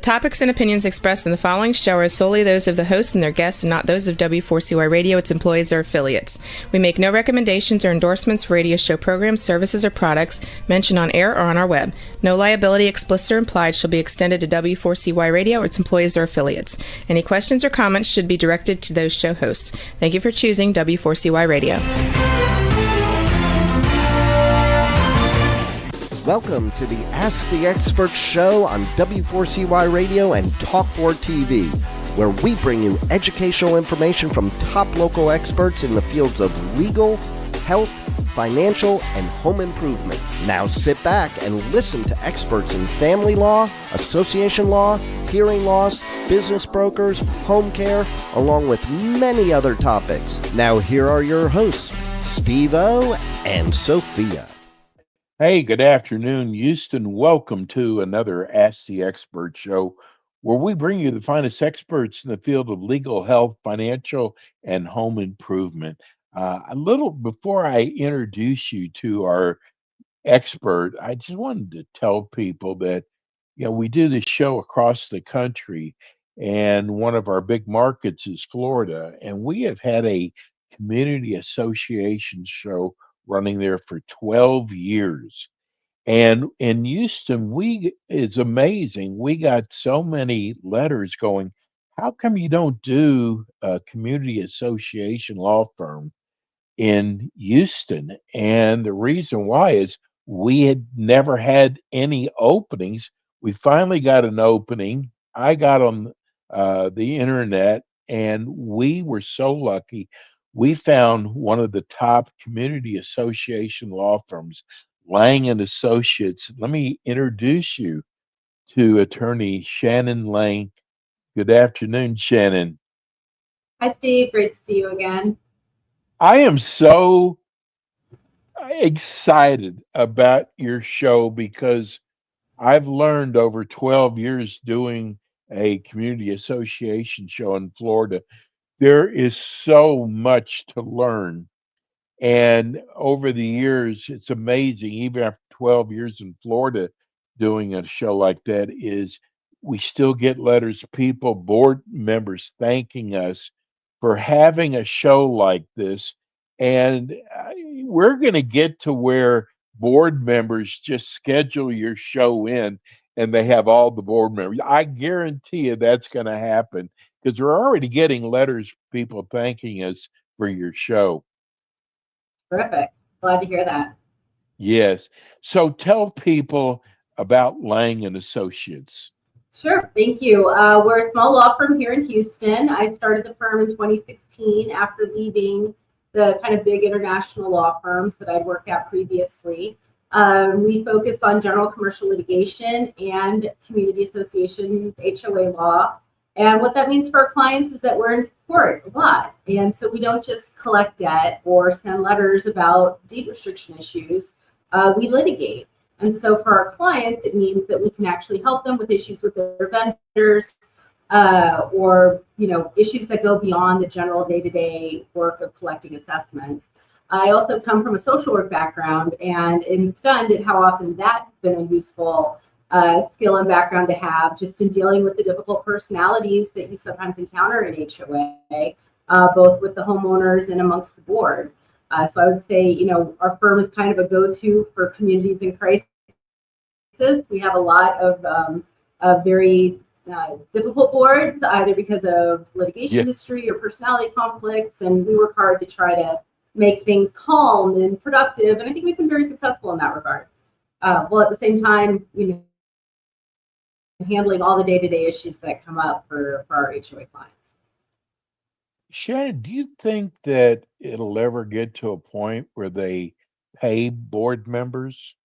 topics and opinions expressed in the following show are solely those of the hosts and their guests and not those of W4CY Radio, its employees, or affiliates. We make no recommendations or endorsements for radio show programs, services, or products mentioned on air or on our web. No liability, explicit or implied, shall be extended to W4CY Radio or its employees or affiliates. Any questions or comments should be directed to those show hosts. Thank you for choosing W4CY Radio. Welcome to the Ask the Expert show on W4CY Radio and Talk4 TV, where we bring you educational information from top local experts in the fields of legal, health, financial, and home improvement. Now sit back and listen to experts in family law, association law, hearing loss, business brokers, home care, along with many other topics. Now here are your hosts, Steve-O and Sophia. Hey, good afternoon, Houston. Welcome to another Ask the Expert show, where we bring you the finest experts in the field of legal, health, financial, and home improvement. A little before I introduce you to our expert, I just wanted to tell people that, we do this show across the country, and one of our big markets is Florida, and we have had a community association show running there for 12 years. And in Houston, it's amazing. We got so many letters going, how come you don't do a community association law firm in Houston? And the reason why is we had never had any openings. We finally got an opening. I got on the internet, and we were so lucky. We found one of the top community association law firms, Lang and Associates. Let me introduce you to attorney Shannon Lang. Good afternoon, Shannon. Hi, Steve. Great to see you again. I am so excited about your show because I've learned over 12 years doing a community association show in Florida. There is so much to learn. And over the years, it's amazing, even after 12 years in Florida doing a show like that, is we still get letters, people, board members thanking us for having a show like this. And we're going to get to where board members just schedule your show in and they have all the board members. I guarantee you that's going to happen because we're already getting letters, people thanking us for your show. Terrific. Glad to hear that. Yes. So tell people about Lang and Associates. Sure. Thank you. We're a small law firm here in Houston. I started the firm in 2016 after leaving the kind of big international law firms that I'd worked at previously. We focus on general commercial litigation and community association HOA law. And what that means for our clients is that we're in court a lot. And so we don't just collect debt or send letters about deed restriction issues. We litigate. And so for our clients, it means that we can actually help them with issues with their vendors or, issues that go beyond the general day-to-day work of collecting assessments. I also come from a social work background and am stunned at how often that has been a useful skill and background to have just in dealing with the difficult personalities that you sometimes encounter in HOA, both with the homeowners and amongst the board. So I would say, our firm is kind of a go-to for communities in crisis. We have a lot of very difficult boards, either because of litigation history or personality conflicts, and we work hard to try to make things calm and productive, and I think we've been very successful in that regard. While at the same time, handling all the day-to-day issues that come up for our HOA clients. Shannon, do you think that it'll ever get to a point where they pay board members?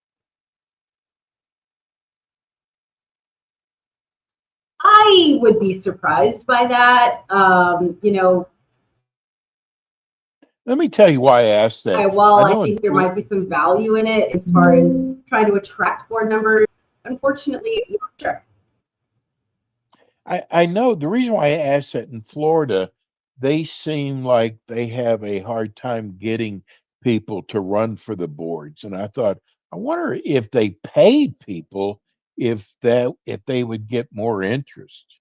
I would be surprised by that. Let me tell you why I asked that. I think there might be some value in it as far as trying to attract board members. Unfortunately, sure. I know the reason why I asked that in Florida, they seem like they have a hard time getting people to run for the boards. And I thought, I wonder if they paid people, if they would get more interest?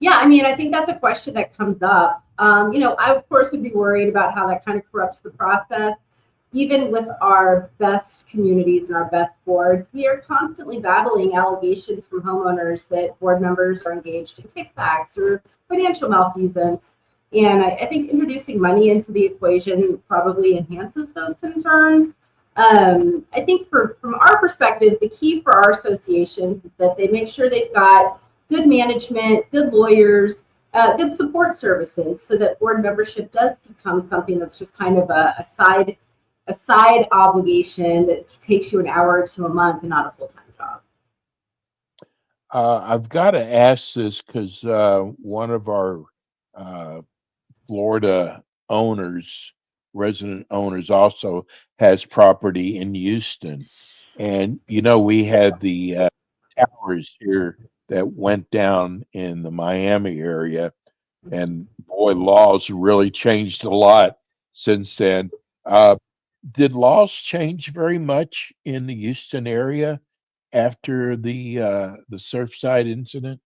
Yeah, I mean, I think that's a question that comes up. I of course would be worried about how that kind of corrupts the process. Even with our best communities and our best boards, we are constantly battling allegations from homeowners that board members are engaged in kickbacks or financial malfeasance. And I think introducing money into the equation probably enhances those concerns. I think from our perspective, the key for our associations is that they make sure they've got good management, good lawyers, good support services, so that board membership does become something that's just kind of a side obligation that takes you an hour or two a month and not a full-time job. I've got to ask this because one of our uh, Florida owners, resident owners, also has property in Houston. And, we had the towers here that went down in the Miami area. And boy, laws really changed a lot since then. Uh, did laws change very much in the Houston area after the Surfside incident?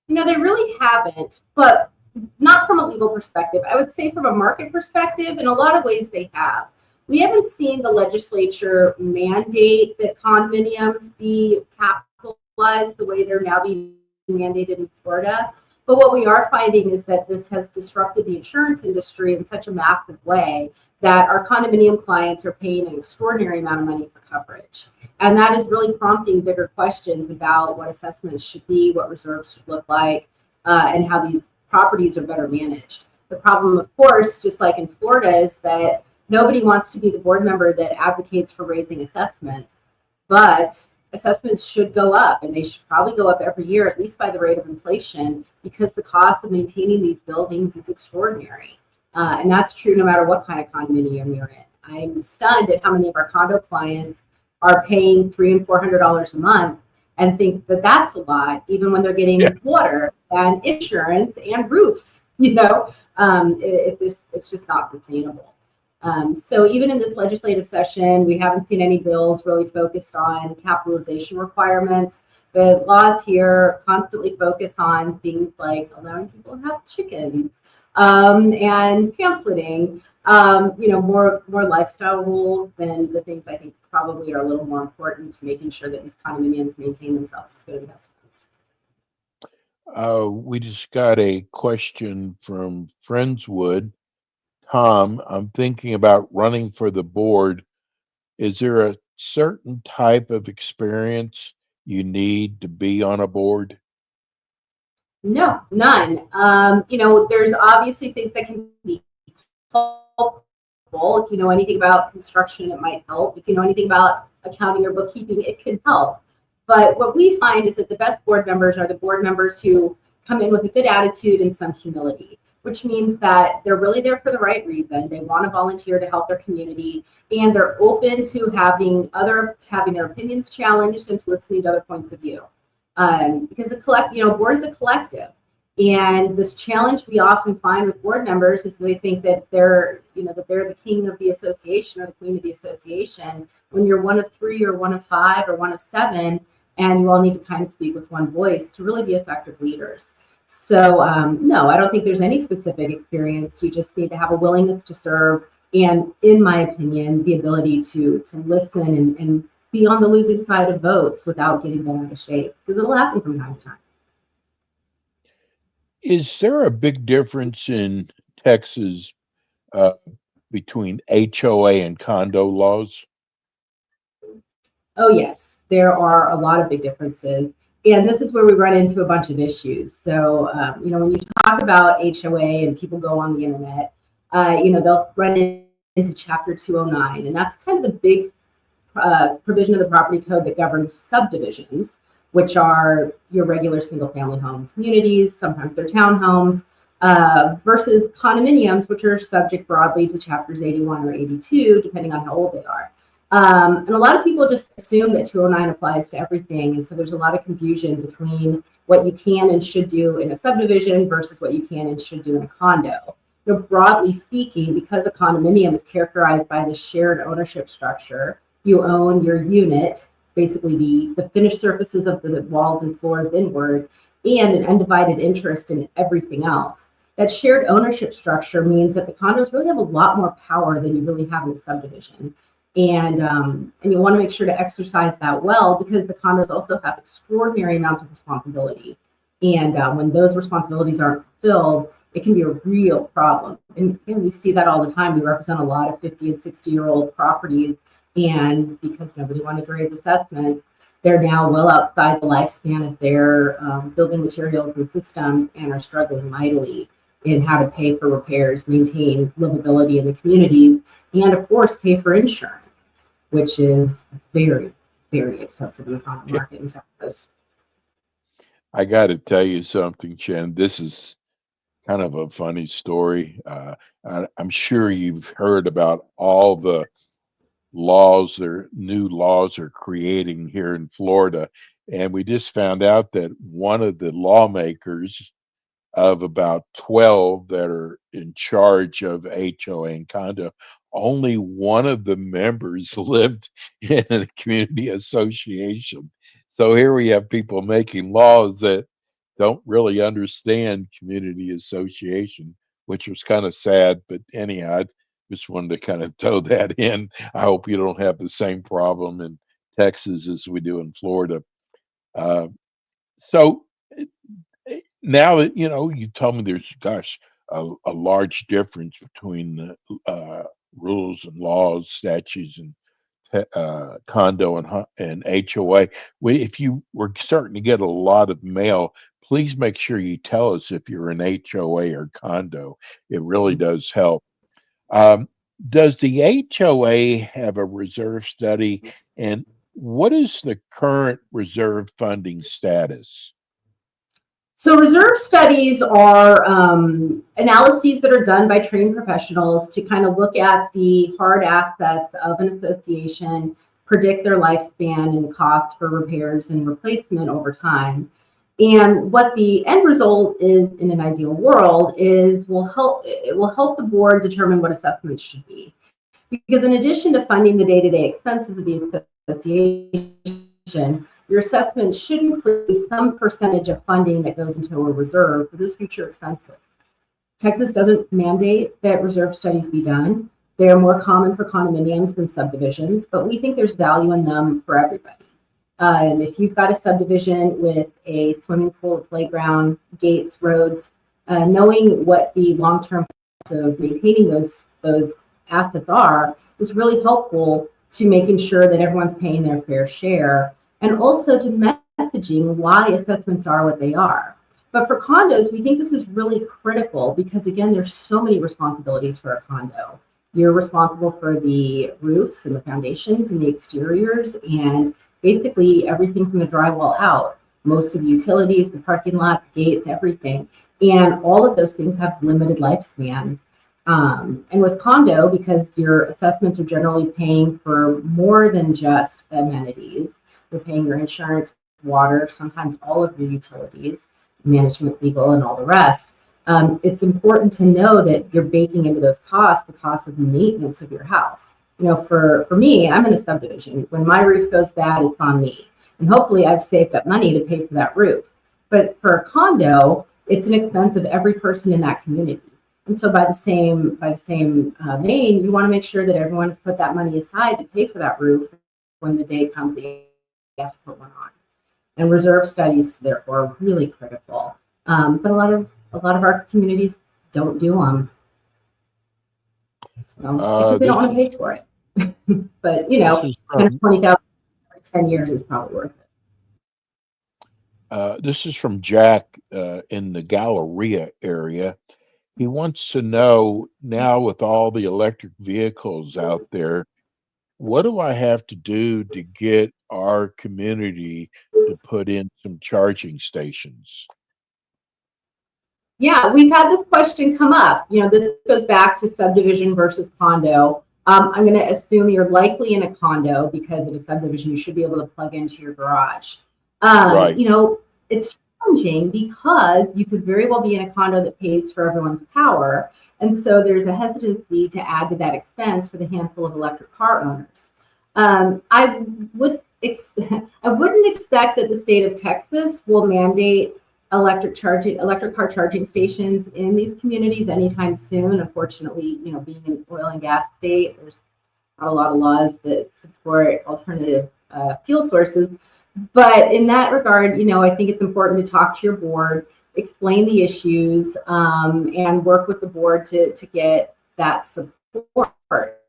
They really haven't, but not from a legal perspective. I would say from a market perspective, in a lot of ways they have. We haven't seen the legislature mandate that condominiums be capitalized the way they're now being mandated in Florida. But what we are finding is that this has disrupted the insurance industry in such a massive way that our condominium clients are paying an extraordinary amount of money for coverage. And that is really prompting bigger questions about what assessments should be, what reserves should look like, and how these properties are better managed. The problem, of course, just like in Florida, is that nobody wants to be the board member that advocates for raising assessments, but assessments should go up, and they should probably go up every year, at least by the rate of inflation, because the cost of maintaining these buildings is extraordinary. And that's true no matter what kind of condominium you're in. I'm stunned at how many of our condo clients are paying $300 and $400 a month and think that that's a lot, even when they're getting water and insurance and roofs. It's just not sustainable. So even in this legislative session, we haven't seen any bills really focused on capitalization requirements. The laws here constantly focus on things like allowing people to have chickens and pamphleting, more lifestyle rules than the things I think probably are a little more important to making sure that these condominiums maintain themselves as good investments. We just got a question from Friendswood. Tom, I'm thinking about running for the board. Is there a certain type of experience you need to be on a board? No, none. There's obviously things that can be helpful. If you know anything about construction, it might help. If you know anything about accounting or bookkeeping, it can help. But what we find is that the best board members are the board members who come in with a good attitude and some humility, which means that they're really there for the right reason. They want to volunteer to help their community, and they're open to having their opinions challenged and to listening to other points of view. Because board is a collective, and this challenge we often find with board members is they think that they're the king of the association or the queen of the association, when you're one of three or one of five or one of seven, and you all need to kind of speak with one voice to really be effective leaders. So no, I don't think there's any specific experience. You just need to have a willingness to serve, and in my opinion, the ability to listen and be on the losing side of votes without getting bent out of shape, because it'll happen from time to time. Is there a big difference in Texas between HOA and condo laws? Oh, yes, there are a lot of big differences. And this is where we run into a bunch of issues. So, when you talk about HOA and people go on the internet, they'll run into Chapter 209. And that's kind of the big provision of the property code that governs subdivisions, which are your regular single family home communities, sometimes they're townhomes, versus condominiums, which are subject broadly to Chapters 81 or 82, depending on how old they are. And a lot of people just assume that 209 applies to everything. And so there's a lot of confusion between what you can and should do in a subdivision versus what you can and should do in a condo. Broadly speaking, because a condominium is characterized by the shared ownership structure, you own your unit basically the finished surfaces of the walls and floors inward, and an undivided interest in everything else. That shared ownership structure means that the condos really have a lot more power than you really have in a subdivision. And you want to make sure to exercise that well, because the condos also have extraordinary amounts of responsibility. And when those responsibilities aren't fulfilled, it can be a real problem. And we see that all the time. We represent a lot of 50 and 60-year-old properties. And because nobody wanted to raise assessments, they're now well outside the lifespan of their building materials and systems, and are struggling mightily in how to pay for repairs, maintain livability in the communities, and of course, pay for insurance, which is very, very expensive in the condo market in Texas. I got to tell you something, Chen. This is kind of a funny story. I'm sure you've heard about all the new laws are creating here in Florida. And we just found out that one of the lawmakers of about 12 that are in charge of HOA and condo, only one of the members lived in a community association. So here we have people making laws that don't really understand community association, which was kind of sad. But anyhow, I just wanted to kind of throw that in. I hope you don't have the same problem in Texas as we do in Florida. Uh, so now that you told me there's, gosh, a large difference between the rules and laws, statutes, and condo and HOA. If you were starting to get a lot of mail, please make sure you tell us if you're an HOA or condo. It really does help. Um, does the HOA have a reserve study, and what is the current reserve funding status? So reserve studies are analyses that are done by trained professionals to kind of look at the hard assets of an association, predict their lifespan and the cost for repairs and replacement over time. And what the end result is in an ideal world is it will help the board determine what assessments should be. Because in addition to funding the day-to-day expenses of the association, your assessment should include some percentage of funding that goes into a reserve for those future expenses. Texas doesn't mandate that reserve studies be done. They are more common for condominiums than subdivisions, but we think there's value in them for everybody. If you've got a subdivision with a swimming pool, playground, gates, roads, knowing what the long-term costs of maintaining those assets are is really helpful to making sure that everyone's paying their fair share, and also to messaging why assessments are what they are. But for condos, we think this is really critical because, again, there's so many responsibilities for a condo. You're responsible for the roofs and the foundations and the exteriors and basically everything from the drywall out. Most of the utilities, the parking lot, the gates, everything. And all of those things have limited lifespans. And with condo, because your assessments are generally paying for more than just amenities, you're paying your insurance, water, sometimes all of your utilities, management, legal, and all the rest. It's important to know that you're baking into those costs the cost of maintenance of your house. For me, I'm in a subdivision. When my roof goes bad, it's on me. And hopefully I've saved up money to pay for that roof. But for a condo, it's an expense of every person in that community. And so by the same vein, you want to make sure that everyone has put that money aside to pay for that roof when the day comes that you have to put one on. And reserve studies, therefore, are really critical. But a lot of our communities don't do them. So, because they don't want to pay for it. But 10 or 20,000 for 10 years is probably worth it. This is from Jack in the Galleria area. He wants to know, now with all the electric vehicles out there, what do I have to do to get our community to put in some charging stations? Yeah, we've had this question come up. This goes back to subdivision versus condo. I'm going to assume you're likely in a condo because in a subdivision, you should be able to plug into your garage. Right. It's challenging because you could very well be in a condo that pays for everyone's power. And so there's a hesitancy to add to that expense for the handful of electric car owners. I wouldn't expect that the state of Texas will mandate electric car charging stations in these communities anytime soon. Unfortunately, being an oil and gas state, there's not a lot of laws that support alternative fuel sources. But in that regard, I think it's important to talk to your board, explain the issues, and work with the board to get that support.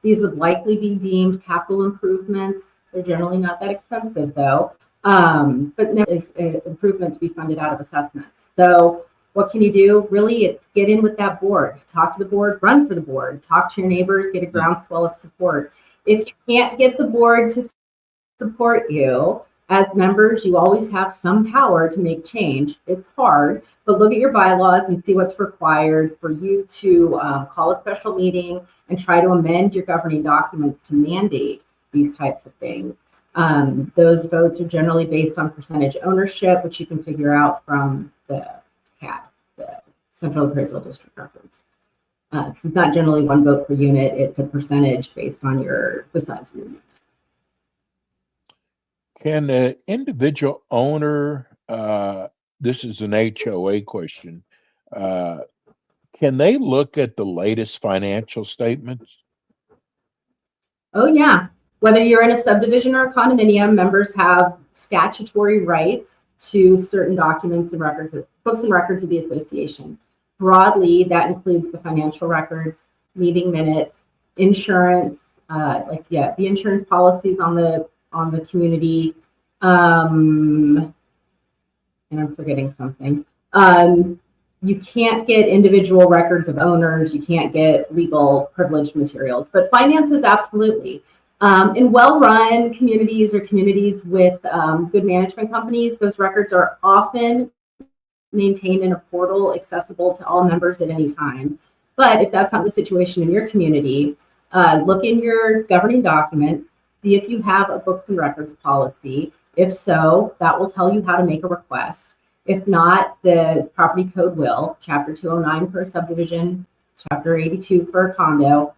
These would likely be deemed capital improvements. They're generally not that expensive, though, but there is an improvement to be funded out of assessments. So what can you do? Really, it's get in with that board, talk to the board, run for the board, talk to your neighbors, get a groundswell of support. If you can't get the board to support you, as members, you always have some power to make change. It's hard, but look at your bylaws and see what's required for you to call a special meeting and try to amend your governing documents to mandate these types of things. Those votes are generally based on percentage ownership, which you can figure out from the CAD, the Central Appraisal District records. Because it's not generally one vote per unit, it's a percentage based on the size of your unit. Can an individual owner, this is an HOA question, can they look at the latest financial statements? Oh, yeah. Whether you're in a subdivision or a condominium, members have statutory rights to certain documents and records, books and records of the association. Broadly, that includes the financial records, meeting minutes, insurance, the insurance policies on the community, and I'm forgetting something. You can't get individual records of owners. You can't get legal privileged materials, but finances, absolutely. In well-run communities or communities with good management companies, those records are often maintained in a portal accessible to all members at any time. But if that's not the situation in your community, look in your governing documents, see if you have a books and records policy. If so, that will tell you how to make a request. If not, the property code will, chapter 209 for a subdivision, chapter 82 for a condo,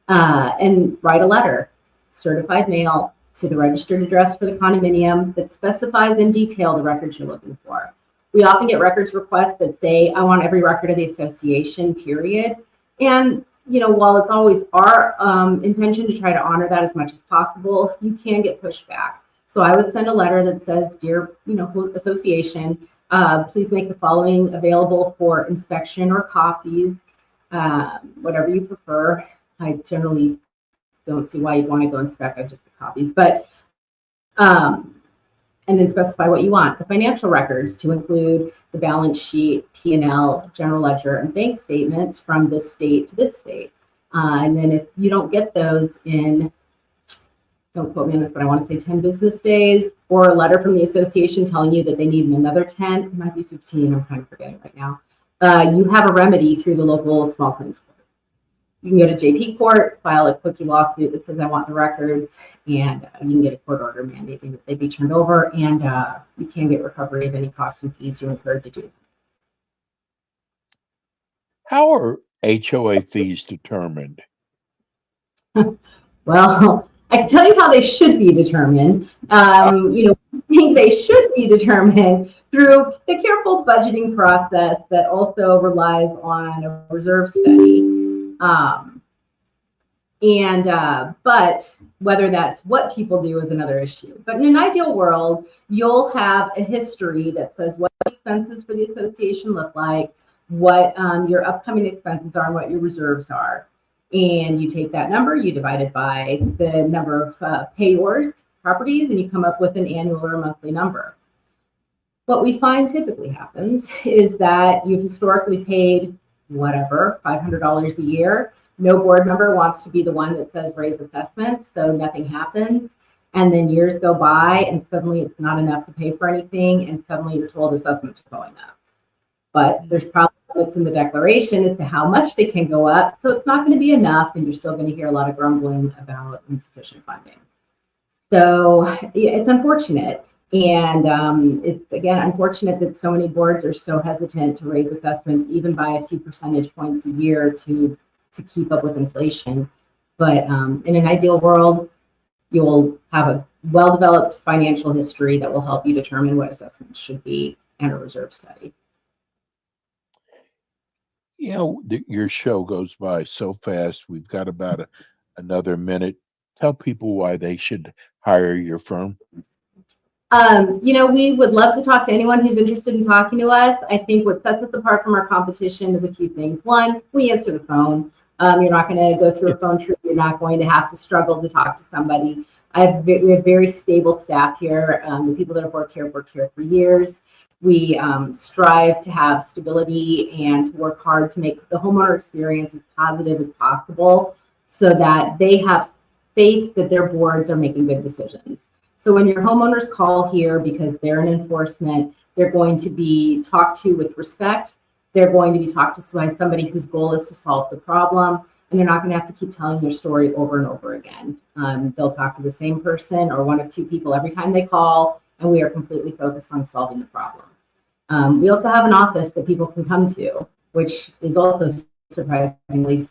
and write a letter, certified mail, to the registered address for the condominium that specifies in detail the records you're looking for. We often get records requests that say, I want every record of the association, period. And while it's always our intention to try to honor that as much as possible, you can get pushback. So I would send a letter that says, dear, association, please make the following available for inspection or copies, whatever you prefer. I generally don't see why you'd want to go inspect. I just get copies, but and then specify what you want. The financial records to include the balance sheet, P&L, general ledger, and bank statements from this state to this state. And then if you don't get those in, don't quote me on this, but I want to say 10 business days, or a letter from the association telling you that they need another 10, it might be 15, I'm kind of forgetting right now. You have a remedy through the local small claims court. You can go to JP court, file a quickie lawsuit that says I want the records, and you can get a court order mandating that they be turned over, and you can get recovery of any costs and fees you incurred to do. How are HOA fees determined? Well, I can tell you how they should be determined. I think they should be determined through the careful budgeting process that also relies on a reserve study. But whether that's what people do is another issue. But in an ideal world, you'll have a history that says what expenses for the association look like, what your upcoming expenses are, and what your reserves are. And you take that number, you divide it by the number of payors, properties, and you come up with an annual or monthly number. What we find typically happens is that you've historically paid whatever, $500 a year. No board member wants to be the one that says raise assessments, so nothing happens. And then years go by and suddenly it's not enough to pay for anything, and suddenly you're told assessments are going up. But there's probably limits in the declaration as to how much they can go up, so it's not going to be enough, and you're still going to hear a lot of grumbling about insufficient funding. So it's unfortunate. And it's, again, unfortunate that so many boards are so hesitant to raise assessments, even by a few percentage points a year to keep up with inflation. But in an ideal world, you'll have a well-developed financial history that will help you determine what assessments should be and a reserve study. Your show goes by so fast. We've got about another minute. Tell people why they should hire your firm. We would love to talk to anyone who's interested in talking to us. I think what sets us apart from our competition is a few things. One, we answer the phone. You're not going to go through a phone tree. You're not going to have to struggle to talk to somebody. We have very stable staff here. The people that have worked here for years. We strive to have stability and to work hard to make the homeowner experience as positive as possible so that they have faith that their boards are making good decisions. So when your homeowners call here because they're in enforcement, they're going to be talked to with respect. They're going to be talked to by somebody whose goal is to solve the problem, and they're not going to have to keep telling their story over and over again. They'll talk to the same person or one of two people every time they call, and we are completely focused on solving the problem. We also have an office that people can come to, which is also surprisingly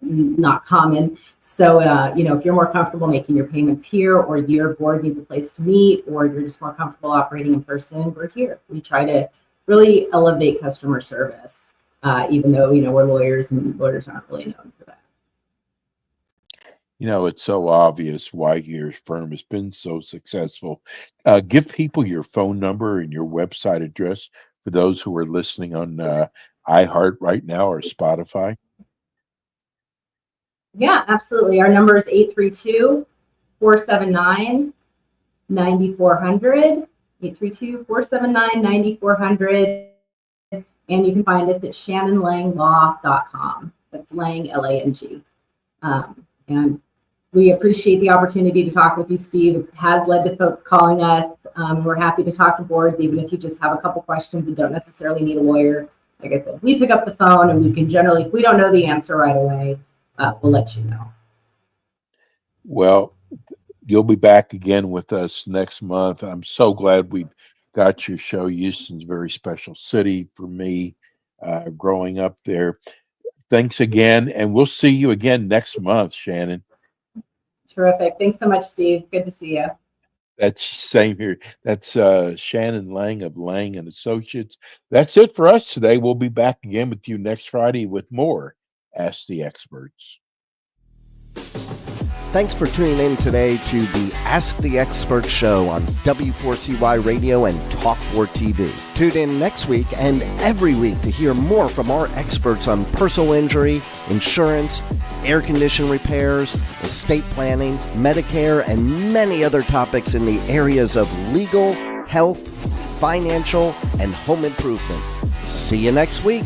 not common. So, if you're more comfortable making your payments here, or your board needs a place to meet, or you're just more comfortable operating in person, we're here. We try to really elevate customer service, even though, we're lawyers and lawyers aren't really known for that. It's so obvious why your firm has been so successful. Give people your phone number and your website address for those who are listening on iHeart right now or Spotify. Yeah, absolutely. Our number is 832-479-9400, 832-479-9400. And you can find us at shannonlanglaw.com. That's Lang, L-A-N-G. And we appreciate the opportunity to talk with you, Steve. It has led to folks calling us. We're happy to talk to boards, even if you just have a couple questions and don't necessarily need a lawyer. Like I said, we pick up the phone and we can generally, if we don't know the answer right away, we'll let you know. Well, you'll be back again with us next month. I'm so glad we got your show. Houston's a very special city for me, growing up there. Thanks again, and we'll see you again next month, Shannon. Terrific. Thanks so much, Steve. Good to see you. That's same here. That's Shannon Lang of Lang and Associates. That's it for us today. We'll be back again with you next Friday with more Ask the Experts. Thanks for tuning in today to the Ask the Expert show on W4CY Radio and Talk4 TV. Tune in next week and every week to hear more from our experts on personal injury, insurance, air condition repairs, estate planning, Medicare, and many other topics in the areas of legal, health, financial, and home improvement. See you next week.